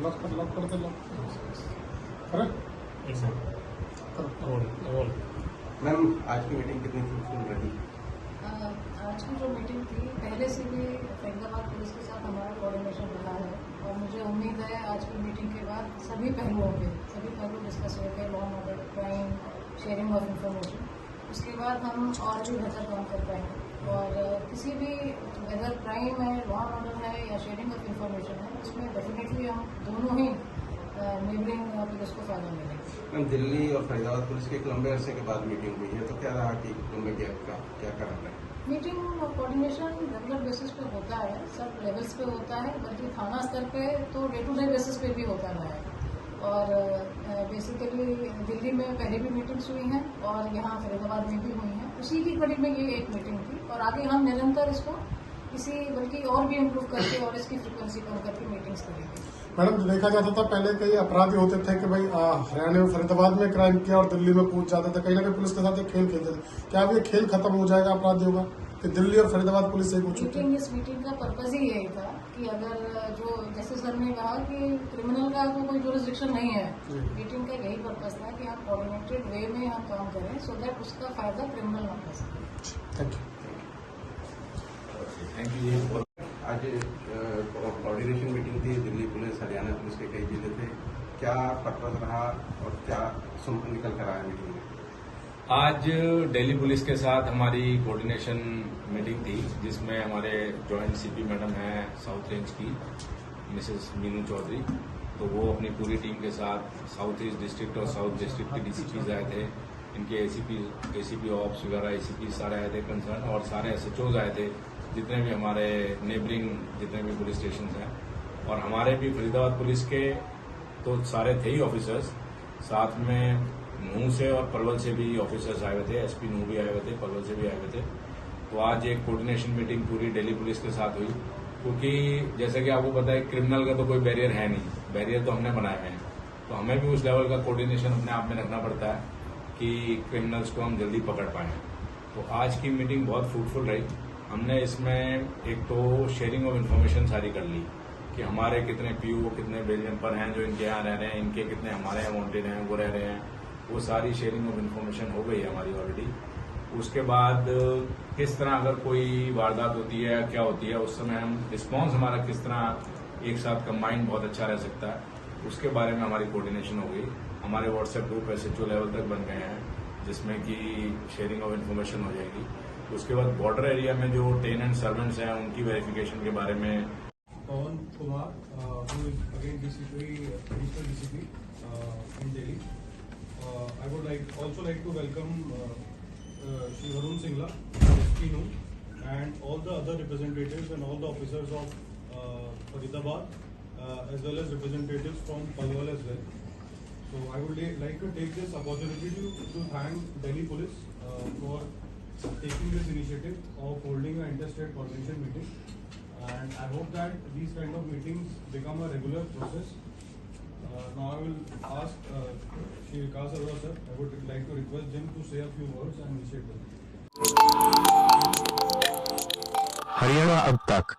Lock करते ma'am, आज की मीटिंग कितनी फ्रूटफुल रही? आज की जो मीटिंग थी पहले से भी फरीदाबाद पुलिस के साथ हमारा कोऑर्डिनेशन रहा है और मुझे उम्मीद है आज की मीटिंग के बाद सभी पहलू डिस्कस हो गए, law and order, crime, sharing of information. उसके बाद हम और भी बेहतर काम कर पाएंगे और किसी भी वेदर क्राइम है, लॉ एंड ऑर्डर है या शेयरिंग ऑफ इंफॉर्मेशन है, उसमें डेफिनेटली हम दोनों ही नेबरिंग पुलिस को फायदा मिलेगा। मैम, दिल्ली और फरीदाबाद पुलिस की एक लंबे अरसे के बाद मीटिंग हुई है, तो क्या रहा कि तुम्हें क्या करना है? मीटिंग और कोऑर्डिनेशन रेगुलर बेसिस पे होता है, सब लेवल्स पे होता है, बल्कि थाना स्तर पे तो डे टू डे बेसिस पे भी होता रहा है। और बेसिकली दिल्ली में पहले भी मीटिंग्स हुई हैं और यहाँ फरीदाबाद में भी हुई हैं। उसी की कड़ी में ये एक मीटिंग थी और आगे हम निरंतर इसको बल्कि और भी इम्प्रूव करके और इसकी फ्रिक्वेंसी कम करके मीटिंग्स करेंगे। मैडम, जो देखा जाता था पहले कई अपराधी होते थे कि भाई हरियाणा में फरीदाबाद में क्राइम किया और दिल्ली में कूद जाते थे, कहीं ना कहीं पुलिस के साथ एक खेल खेलते थे। क्या अब ये खेल खत्म हो जाएगा अपराधियों का कि दिल्ली और फरीदाबाद पुलिस से कुछ? इस मीटिंग का पर्पज ही यही था कि अगर जो जैसे सर ने कहा कि क्रिमिनल का तो कोई जुरिस्डिक्शन नहीं है, मीटिंग का यही पर्पज था कि हम कोऑर्डिनेटेड वे में हम काम करें सो दैट उसका फायदा क्रिमिनल ना कर सके। Thank you. आज कोऑर्डिनेशन मीटिंग थी, दिल्ली पुलिस, हरियाणा पुलिस के कई जिले थे। क्या पर्पज रहा और क्या निकल कर आया मीटिंग में? आज दिल्ली पुलिस के साथ हमारी कोऑर्डिनेशन मीटिंग थी, जिसमें हमारे जॉइंट सीपी मैडम हैं साउथ रेंज की, मिसेस मीनू चौधरी, तो वो अपनी पूरी टीम के साथ साउथ ईस्ट डिस्ट्रिक्ट और साउथ डिस्ट्रिक्ट के डीसीपीज आए थे, इनके एसीपी ऑप्स वगैरह एसीपी सारे आए थे कंसर्न, और सारे एसएचओज आए थे, जितने भी हमारे नेबरिंग जितने भी पुलिस स्टेशन हैं, और हमारे भी फरीदाबाद पुलिस के तो सारे थे ही ऑफिसर्स, साथ में नूह से और पलवल से भी ऑफिसर्स आए हुए थे, एसपी नूह भी आए हुए थे, पलवल से भी आए हुए थे। तो आज एक कोऑर्डिनेशन मीटिंग पूरी दिल्ली पुलिस के साथ हुई, क्योंकि जैसे कि आपको पता है क्रिमिनल का तो कोई बैरियर है नहीं, बैरियर तो हमने बनाए हुए हैं, तो हमें भी उस लेवल का कोऑर्डिनेशन अपने आप में रखना पड़ता है कि क्रिमिनल्स को हम जल्दी पकड़ पाएं। तो आज की मीटिंग बहुत फ्रूटफुल रही। हमने इसमें एक तो शेयरिंग ऑफ इन्फॉर्मेशन सारी कर ली कि हमारे कितने पीयू, कितने बेल जम्पर हैं जो इनके यहाँ रह रहे हैं, इनके कितने हमारे यहाँ वांटेड हैं वो रह रहे हैं, वो सारी शेयरिंग ऑफ इन्फॉर्मेशन हो गई है हमारी ऑलरेडी। उसके बाद किस तरह अगर कोई वारदात होती है या क्या होती है, उस समय हम रिस्पॉन्स हमारा किस तरह एक साथ कंबाइंड बहुत अच्छा रह सकता है, उसके बारे में हमारी कोऑर्डिनेशन हो गई। हमारे व्हाट्सएप ग्रुप एसएचओ लेवल तक बन गए हैं, जिसमें कि शेयरिंग ऑफ इन्फॉर्मेशन हो जाएगी। उसके बाद बॉर्डर एरिया में जो टेनेंट सर्वेंट्स हैं उनकी वेरिफिकेशन के बारे में पवन Kumar, who is again additional DCP in Delhi. I would also like to welcome Shri Varun Singla, SP Noon, and all the other representatives and all the officers of Faridabad, as well as representatives from Palwal as well. So I would like to take this opportunity to thank Delhi Police for taking this initiative of holding an interstate coordination meeting, and I hope that these kind of meetings become a regular process. Now I will ask Shri Vikas Arora sir, I would like to request him to say a few words and initiate them. Haryana अब तक